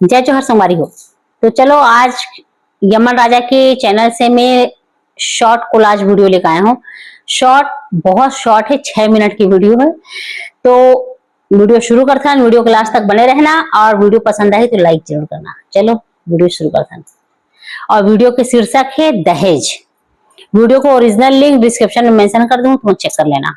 जय जोहर संगवारी हो। तो चलो आज यमन राजा के चैनल से मैं शॉर्ट कोलाज वीडियो लेकर आया हूँ। शॉर्ट बहुत शॉर्ट है, 6 मिनट की वीडियो है। तो वीडियो शुरू करते हैं, वीडियो के लास्ट तक बने रहना और वीडियो पसंद आए तो लाइक जरूर करना। चलो वीडियो शुरू करते हैं। और वीडियो के शीर्षक है दहेज। वीडियो को ओरिजिनल लिंक डिस्क्रिप्शन में मेंशन कर दूं, तुम चेक कर लेना।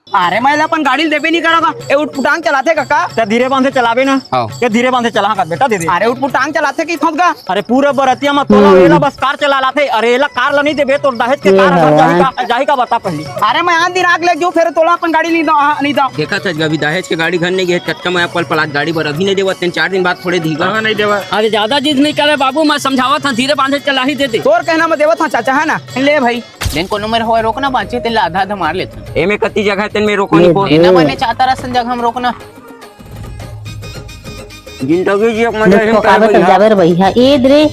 अरे मैं अपन गाड़ी देबे नहीं करोगा। ए उठपुटांग चलाते काका ते धीरे बांधे चलावे ना। के धीरे बांधे चला का बेटा दे दे। अरे उठपुटांग चलाते की थोक गा। अरे पूरा बरतिया में तोला एला बस कार चला लाथे। अरे एला कार ला नहीं देबे तो दहेज के कार जाही का बता पहली। अरे मैं आज दिन आग ले जो फिर तोला अपन गाड़ी नहीं दो देखा था अभी दहेज के गाड़ी घर नहीं गए कच्चा मैं पल पलाट गाड़ी पर अभी नहीं देवा 3-4 दिन बाद थोड़े धीगा नहीं देवा। अरे ज्यादा जिद नहीं करे बाबू, मैं समझावा था धीरे बांधे चला ही दे दे। तोर कहना मैं देवा था चाचा है ना। ले भाई लेन कोनो मेरे होए रोकना बाची तेला आधा आधा मार लेते एमे कत्ती जगह तेन में रोको नहीं को एना मैंने चाहता रसन जगह हम रोकना जिंदगी जी मजा देखो काबे तक जावे रे भैया ए दरे।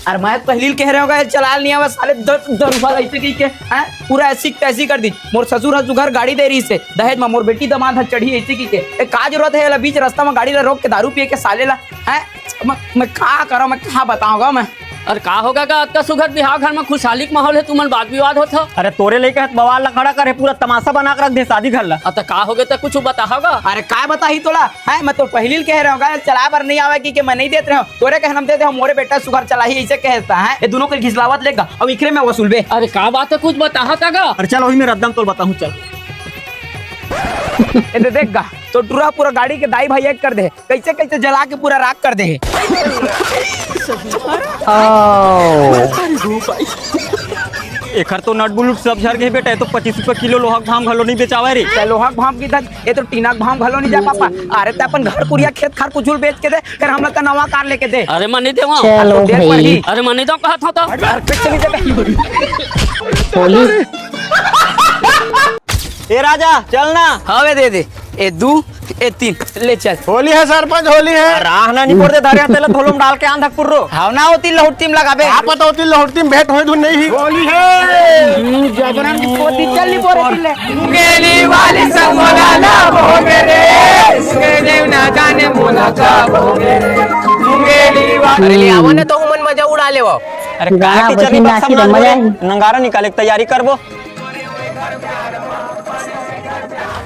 अरे मैं पहली कह रहे होगा चला नहीं आवा साले 10 साल ऐसे की के हैं पूरा ऐसी तैसी कर दी। मोर ससुर घर गाड़ी दे रही से दहेज में मोर बेटी दामाद चढ़ी ऐसी की के ए का जरूरत है बीच रास्ता में गाड़ी ला रोक के दारू पिए के साले ला हैं। मैं का करो, मैं क्या बताऊंगा मैं। अरे का होगा का अत्ता सुघर बिहार घर में खुशहाली का माहौल है, तुमन बात विवाद होता। अरे तोरे लेके बवाल ला खड़ा करे पूरा तमाशा बना कर रख दे शादी घर ला। अत का होगे तो कुछ बता होगा। अरे का बता ही तोला है। मैं तो पहली कह रहा हूँ चला पर नहीं आवे कि मैं नहीं देते रहा तोरे कहना देते हम मोरे बेटा सुगर चला ही ऐसे कहता है। ये दोनों को घिसलावत लेगा अब इकरे में वसूल बे। अरे का बात है कुछ बता होगा। अरे चल वही में रद्दम तो बताऊं चल। ये देखगा तो पूरा गाड़ी के दाई भाई एक कर दे कैसे कैसे जला के पूरा राख कर दे। एकर तो नट बुलट सब झर गए बेटा। तो 25 रुपए किलो लोहा भाम घलो नहीं बेचावे रे। लोहा भाम की दर ये तो टीना भाम घलो नहीं जा पापा। अरे ते अपन घर कुरिया खेत खार कुचुल बेच के दे फिर हम लोग का नवा कार लेके दे। अरे मन नहीं देवा। चलो भाई अरे मन नहीं दो कहा था तो पुलिस ए राजा चलना। हवे दे दे ए 2 ए 3 ले चल। होली है सरपंच होली है। राहना नहीं पड़ते धारिया तेल धोलम डाल के आंधक पुर्रो हावना होती लहुटीम लगाबे। आप पता होती लहुटीम भेंट होई धुन नहीं ही। होली है जबरन की पोती चल नहीं पोरे ले गेली वाली संगोला ना भोगे रे गेली ना जाने मोला का भोगे रे गेली वाली। अरे ले आवो ने तो मन मजा उड़ा लेवो। अरे गाना का बजी नाची तो मजा आई। नंगारा निकाले की तैयारी करबो।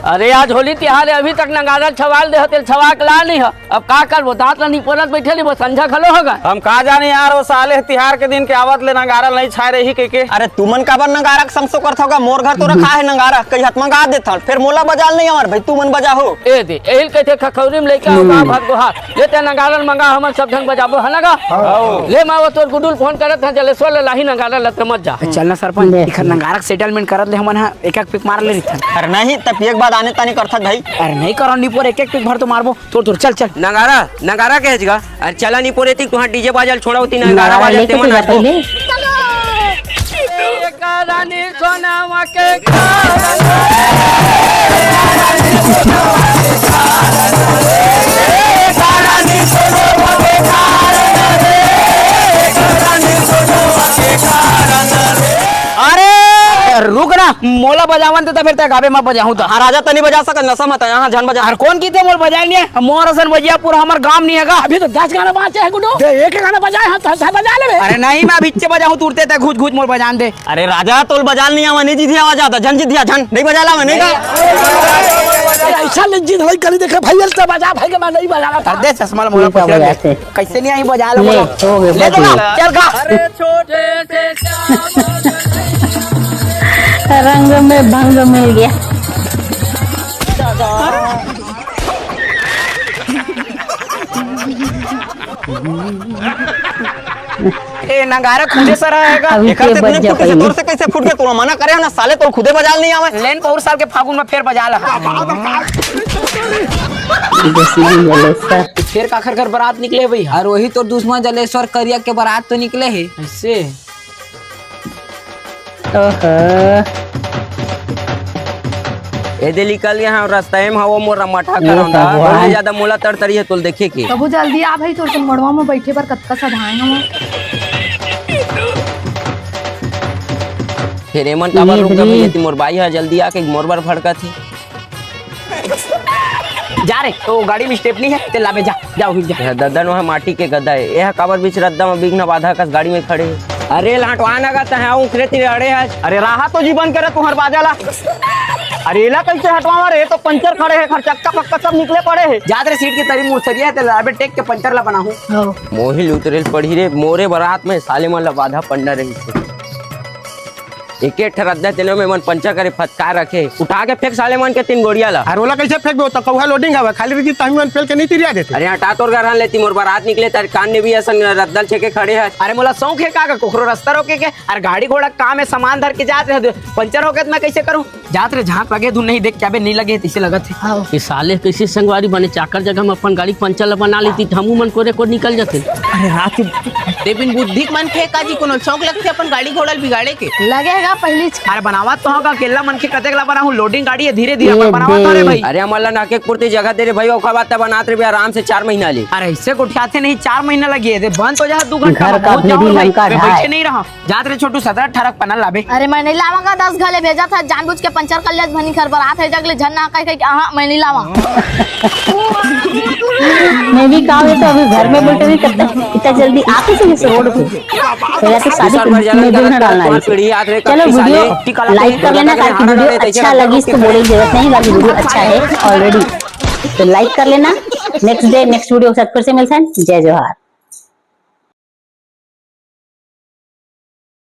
अरे आज होली तिहार है, अभी तक नगारा छवाल दे तेल छवा के ला नहीं है। अब का करबो दांत ला नहीं परत बैठे नहीं वो संझा खलो होगा। हम का जाने यार वो साले तिहार के दिन के आवत ले नंगारा नहीं छाए रही के। अरे तुमन का बर नंगारा के समसो करत होगा। मोर घर तो रखा है नंगारा कई हाथ मंगा देता फिर मोला बजाल नहीं हमार भाई तुमन बजा हो। ए दे एहिल कहते खखौरी में लेके आओ भगदोहा ये ते नगारा मंगा हमन सब ढंग बजाबो है लगा। ले मावो तोर गुडुल फोन करत है जलेश्वर ले लाही नगारा लत मत जा। चलना सरपंच इखर नगारा सेटलमेंट करत ले हमन एक एक पिक मार ले रही। अरे नहीं तब एक बार आने तानी करथक भाई। अरे नहीं करो निपोर एक एक पिक भर तो मारबो तोड़ चल चल। नगारा कहेगा अरे चला नहीं पोरे थी तुहां डीजे बाजल छोड़ा होती नगारा नारा बाजल लेके ते तो मन जा नाचो। पहले रानी सोनावा के रुक ना मोला बजावन तो फिर तक गाबे में बजाऊं तो। हाँ राजा तनी बजा सकत नशा मत यहाँ जान बजा। हर कौन की थे मोल बजाए नहीं है मोर असन बजिया पूरा हमार गांव नहीं हैगा। अभी तो 10 गाना बाचे है गुडो एक गाना बजाए हां तो बजा ले। अरे नहीं मैं अभी चे बजाऊं तुरते तक घुच घुच मोल बजान दे। अरे राजा तोल बजाल नहीं आवा नहीं जीधी आवाज आता झन जीधिया झन नहीं बजाला मैं नहीं का ऐसा लज्जित होई कली देखे भाई तो बजा भाई के मैं नहीं बजाना था। दे चश्मा मोला पकड़ कैसे नहीं आई बजा लो ले दो चल का। अरे छोटे से रंग में भंग मिल गया। ए नगारा खुदे सर आएगा। अभी एकर के से बज तूने जा फुट के पहले तोर से कैसे फुट के तोरा मना करे ना साले तोर खुदे बजाल नहीं आवे। लेन पौर साल के फागुन में फिर बजा ला फिर काखर घर बारात निकले भाई। और वही तो दुश्मन जलेश्वर करिया के बारात तो निकले है ऐसे। ए दे निकल यहाँ रास्ता में हवा मोर मठा करांदा बहुत ज्यादा मोला तरतरी है तोल देखे के। प्रभु जल्दी आ भाई तोर मड़वा में बैठे पर कतका सधाए हम। फिर एमन काबर रुक गई मोर बाई है जल्दी आके मोर बार फड़का थी। जा रे तो गाड़ी में स्टेपनी है ते लाबे जा जाओ हिल जा ददन वहाँ माटी के गदा है यह काबर बीच रद्दा में बिघना बाधा कस गाड़ी में खड़े है। अरे लाटवा ना गता है उखरे तेरे अड़े है। अरे राहा तो जीवन करे तुहर बाजाला। अरे एला कैसे हटवा रे तो पंचर खड़े है खर्चक्का पक्का सब निकले पड़े है। जा रे सीट की तरी मुसरिया ते लाबे टेक के पंचर ला बनाहू मोहिल उतरेल पड़ी रे मोरे बारात में साले मन ला बाधा पड़ना रही से एक एक रद्दा तेने में मन पंचर करे फटकार रखे उठा के फेंक साले मन के 3 गोड़िया ला। अरे ओला कैसे फेंक दो तो कौहा लोडिंग हवा खाली रही तहमी मन फेल के नहीं तिरिया देते। अरे हटा तोर घर लेती मोर बारात निकले तार कान ने भी असन रद्दल छेके खड़े है। अरे मोला शौक है का कोखरो रास्ता रोके के अरे गाड़ी घोड़ा काम है सामान धर के जात रहे पंचर हो गया तो मैं कैसे करूं जात रे झांक लगे तू नहीं देख क्या बे नहीं लगे इसे लगत है ये साले कैसे संगवारी बने चाकर जगह में अपन गाड़ी पंचर बना लेती हमू मन कोरे को निकल जाते। अरे रात देविन बुद्धि मन के काजी कोनो शौक लगते अपन गाड़ी घोड़ा बिगाड़े के लगेगा पहली अरे बनावा तो होगा केला मन के कतेक ला बनाहू लोडिंग गाड़ी है धीरे धीरे अपन बनावा तो रे भाई। अरे हमला नाके पूर्ति जगह दे रे भाई ओखा बात बनात रे भी आराम से 4 महीना ले। अरे इससे गुठियाते नहीं 4 महीना लगे थे बंद हो जा 2 घंटा घर का बहुत जाओ भी भाई लंका मैं ढाई। बैठे नहीं रहा जात रे छोटू 17-18 पन्ना लाबे। अरे मैं नहीं लावांगा 10 घले भेजा था जानबूझ के पंचर कर लिया भनी घर बरात है जगले झन्ना कह के हां मैं नहीं लावा मैं भी काम है तो अभी घर में बैठे नहीं करता इतना जल्दी आके से रोड पे तो या तो शादी में दूर न डालना है। चलो वीडियो लाइक कर लेना ताकि वीडियो अच्छा लगी तो बोलने की जरूरत नहीं लगी वीडियो अच्छा है ऑलरेडी तो लाइक कर लेना। नेक्स्ट डे नेक्स्ट वीडियो के साथ फिर से मिलते हैं। जय जोहार।